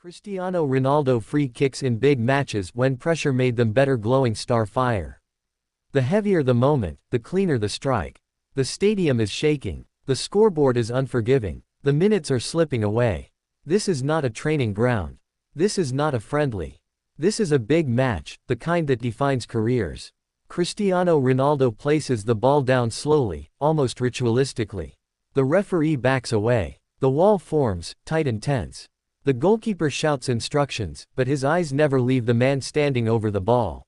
Cristiano Ronaldo free kicks in big matches when pressure made them better. Glowing star fire. The heavier the moment, the cleaner the strike. The stadium is shaking. The scoreboard is unforgiving. The minutes are slipping away. This is not a training ground. This is not a friendly. This is a big match, the kind that defines careers. Cristiano Ronaldo places the ball down slowly, almost ritualistically. The referee backs away. The wall forms, tight and tense. The goalkeeper shouts instructions, but his eyes never leave the man standing over the ball.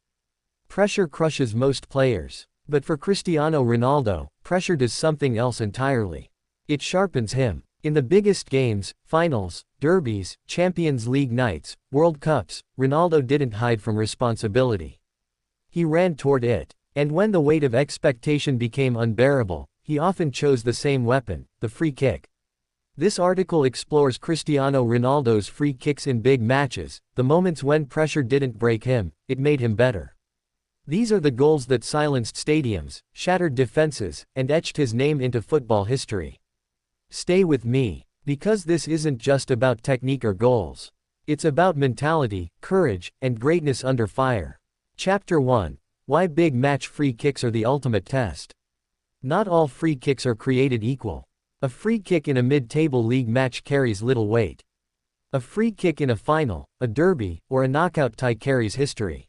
Pressure crushes most players. But for Cristiano Ronaldo, pressure does something else entirely. It sharpens him. In the biggest games, finals, derbies, Champions League nights, World Cups, Ronaldo didn't hide from responsibility. He ran toward it. And when the weight of expectation became unbearable, he often chose the same weapon, the free kick. This article explores Cristiano Ronaldo's free kicks in big matches, the moments when pressure didn't break him, it made him better. These are the goals that silenced stadiums, shattered defenses, and etched his name into football history. Stay with me, because this isn't just about technique or goals. It's about mentality, courage, and greatness under fire. Chapter 1. Why big match free kicks are the ultimate test. Not all free kicks are created equal. A free kick in a mid-table league match carries little weight. A free kick in a final, a derby, or a knockout tie carries history.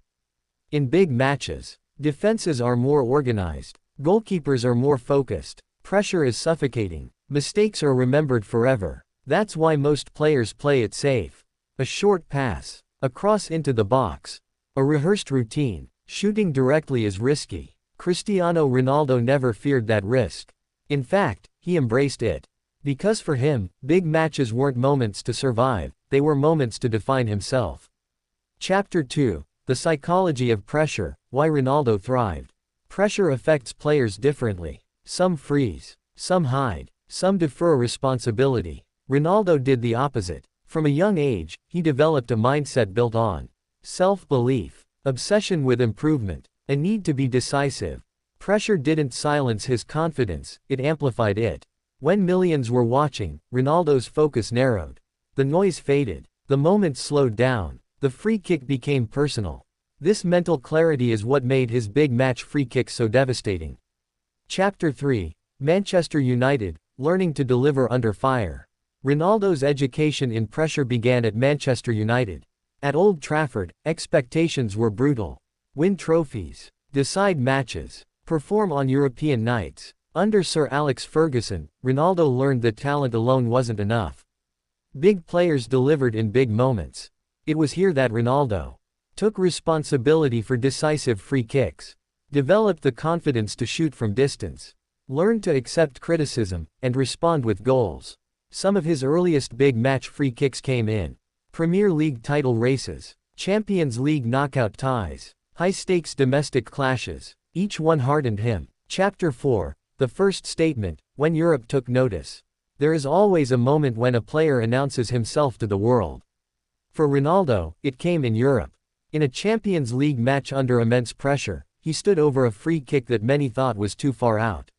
In big matches, defenses are more organized, goalkeepers are more focused, pressure is suffocating, mistakes are remembered forever. That's why most players play it safe. A short pass, a cross into the box, a rehearsed routine. Shooting directly is risky. Cristiano Ronaldo never feared that risk. In fact, he embraced it. Because for him, big matches weren't moments to survive, they were moments to define himself. Chapter 2. The Psychology of Pressure, Why Ronaldo Thrived. Pressure affects players differently. Some freeze. Some hide. Some defer responsibility. Ronaldo did the opposite. From a young age, he developed a mindset built on self-belief, obsession with improvement, a need to be decisive. Pressure didn't silence his confidence, it amplified it. When millions were watching, Ronaldo's focus narrowed. The noise faded. The moments slowed down. The free kick became personal. This mental clarity is what made his big match free kick so devastating. Chapter 3. Manchester United, Learning to Deliver Under Fire. Ronaldo's education in pressure began at Manchester United. At Old Trafford, expectations were brutal. Win trophies. Decide matches. Perform on European nights. Under Sir Alex Ferguson, Ronaldo learned that talent alone wasn't enough. Big players delivered in big moments. It was here that Ronaldo took responsibility for decisive free kicks, developed the confidence to shoot from distance, learned to accept criticism, and respond with goals. Some of his earliest big match free kicks came in Premier League title races, Champions League knockout ties, high-stakes domestic clashes. Each one hardened him. Chapter 4. The First Statement, When Europe Took Notice. There is always a moment when a player announces himself to the world. For Ronaldo, it came in Europe. In a Champions League match under immense pressure, he stood over a free kick that many thought was too far out.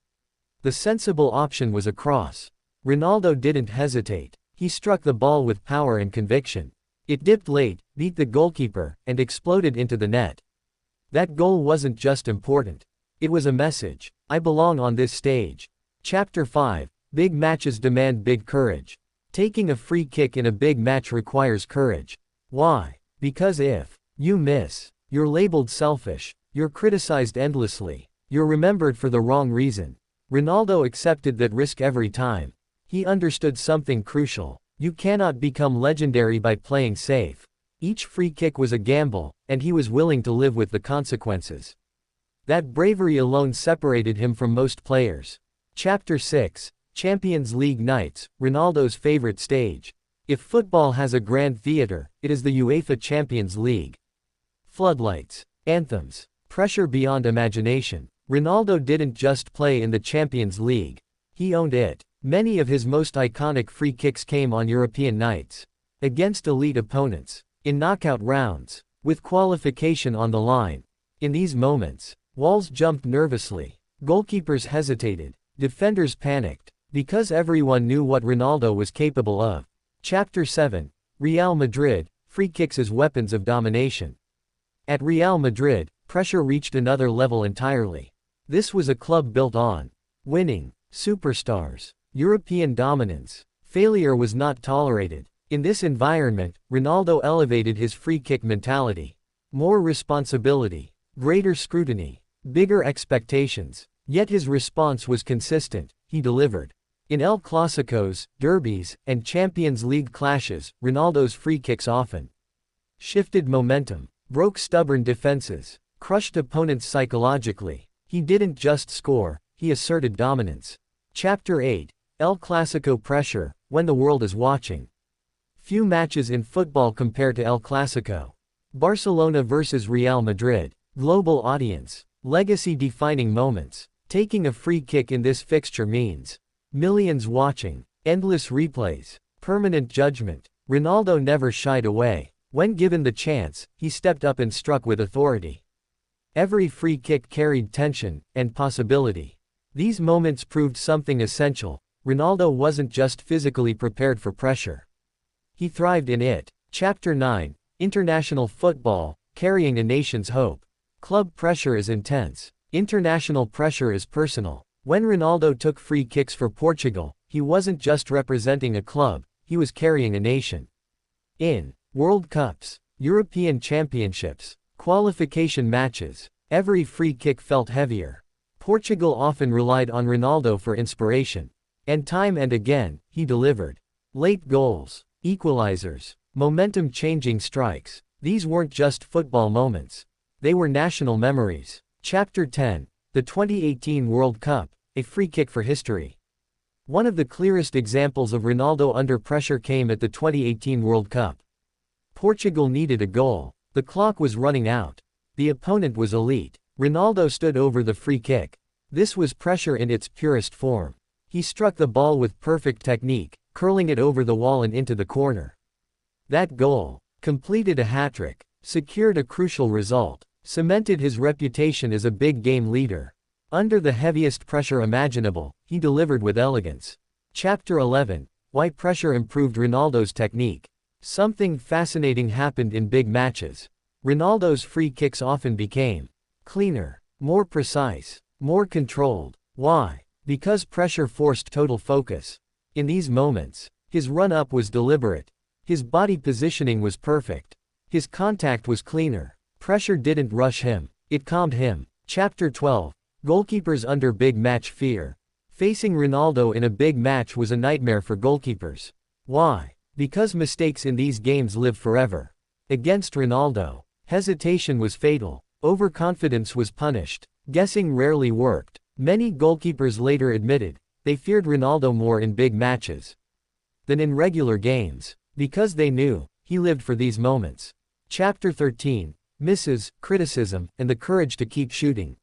The sensible option was a cross. Ronaldo didn't hesitate. He struck the ball with power and conviction. It dipped late, beat the goalkeeper, and exploded into the net. That goal wasn't just important. It was a message. I belong on this stage. Chapter 5. Big matches demand big courage. Taking a free kick in a big match requires courage. Why? Because if you miss, you're labeled selfish, you're criticized endlessly, you're remembered for the wrong reason. Ronaldo accepted that risk every time. He understood something crucial. You cannot become legendary by playing safe. Each free kick was a gamble, and he was willing to live with the consequences. That bravery alone separated him from most players. Chapter 6. Champions League nights, Ronaldo's favorite stage. If football has a grand theater, it is the UEFA Champions League. Floodlights, anthems, pressure beyond imagination. Ronaldo didn't just play in the Champions League. He owned it. Many of his most iconic free kicks came on European nights. Against elite opponents. In knockout rounds. With qualification on the line. In these moments, walls jumped nervously. Goalkeepers hesitated. Defenders panicked. Because everyone knew what Ronaldo was capable of. Chapter 7. Real Madrid, free kicks as weapons of domination. At Real Madrid, pressure reached another level entirely. This was a club built on winning, superstars, European dominance. Failure was not tolerated. In this environment, Ronaldo elevated his free kick mentality. More responsibility, greater scrutiny, bigger expectations. Yet his response was consistent, he delivered. In El Clásicos, derbies, and Champions League clashes, Ronaldo's free kicks often shifted momentum, broke stubborn defenses, crushed opponents psychologically. He didn't just score, he asserted dominance. Chapter 8. El Clásico pressure, when the world is watching. Few matches in football compare to El Clásico. Barcelona vs Real Madrid. Global audience. Legacy-defining moments. Taking a free kick in this fixture means millions watching, endless replays, permanent judgment. Ronaldo never shied away. When given the chance, he stepped up and struck with authority. Every free kick carried tension and possibility. These moments proved something essential. Ronaldo wasn't just physically prepared for pressure. He thrived in it. Chapter 9. International football, carrying a nation's hope. Club pressure is intense. International pressure is personal. When Ronaldo took free kicks for Portugal, he wasn't just representing a club, he was carrying a nation. In World Cups, European Championships, qualification matches, every free kick felt heavier. Portugal often relied on Ronaldo for inspiration. And time and again, he delivered. Late goals, equalizers, momentum-changing strikes. These weren't just football moments. They were national memories. Chapter 10. The 2018 World Cup, a free kick for history. One of the clearest examples of Ronaldo under pressure came at the 2018 World Cup. Portugal needed a goal. The clock was running out. The opponent was elite. Ronaldo stood over the free kick. This was pressure in its purest form. He struck the ball with perfect technique, curling it over the wall and into the corner. That goal completed a hat-trick, secured a crucial result, cemented his reputation as a big-game leader. Under the heaviest pressure imaginable, he delivered with elegance. Chapter 11. Why pressure improved Ronaldo's technique. Something fascinating happened in big matches. Ronaldo's free kicks often became cleaner, more precise, more controlled. Why? Because pressure forced total focus. In these moments, his run-up was deliberate. His body positioning was perfect. His contact was cleaner. Pressure didn't rush him, it calmed him. Chapter 12. Goalkeepers under big match fear. Facing Ronaldo in a big match was a nightmare for goalkeepers. Why? Because mistakes in these games live forever. Against Ronaldo, hesitation was fatal. Overconfidence was punished. Guessing rarely worked. Many goalkeepers later admitted, they feared Ronaldo more in big matches than in regular games, because they knew, he lived for these moments. Chapter 13. Misses, criticism, and the courage to keep shooting.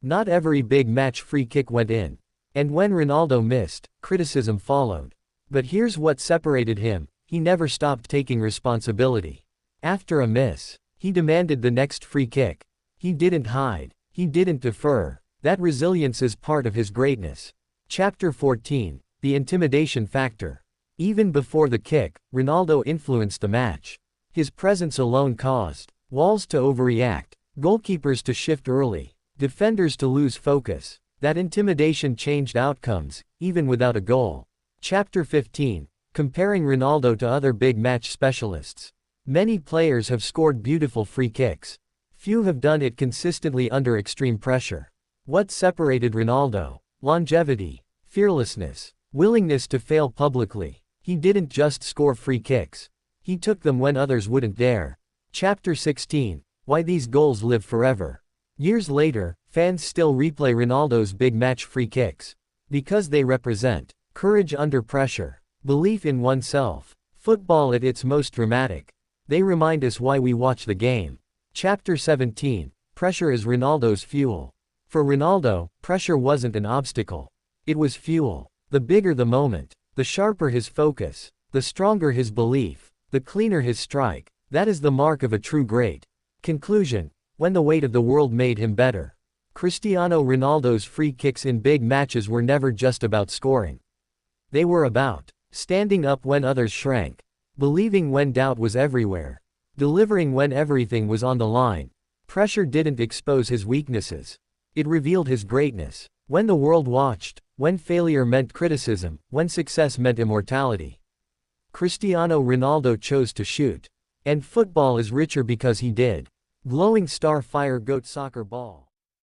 Not every big match free kick went in. And when Ronaldo missed, criticism followed. But here's what separated him, he never stopped taking responsibility. After a miss, he demanded the next free kick. He didn't hide, he didn't defer. That resilience is part of his greatness. Chapter 14. The intimidation factor. Even before the kick, Ronaldo influenced the match. His presence alone caused walls to overreact, goalkeepers to shift early, defenders to lose focus. That intimidation changed outcomes, even without a goal. Chapter 15. Comparing Ronaldo to other big match specialists. Many players have scored beautiful free kicks. Few have done it consistently under extreme pressure. What separated Ronaldo? Longevity, fearlessness, willingness to fail publicly. He didn't just score free kicks. He took them when others wouldn't dare. Chapter 16. Why these goals live forever. Years later, fans still replay Ronaldo's big match free kicks. Because they represent courage under pressure, belief in oneself, football at its most dramatic. They remind us why we watch the game. Chapter 17. Pressure is Ronaldo's fuel. For Ronaldo, pressure wasn't an obstacle. It was fuel. The bigger the moment, the sharper his focus, the stronger his belief, the cleaner his strike. That is the mark of a true great. Conclusion. When the weight of the world made him better. Cristiano Ronaldo's free kicks in big matches were never just about scoring. They were about standing up when others shrank. Believing when doubt was everywhere. Delivering when everything was on the line. Pressure didn't expose his weaknesses. It revealed his greatness. When the world watched, when failure meant criticism, when success meant immortality. Cristiano Ronaldo chose to shoot. And football is richer because he did. Glowing star fire goat soccer ball.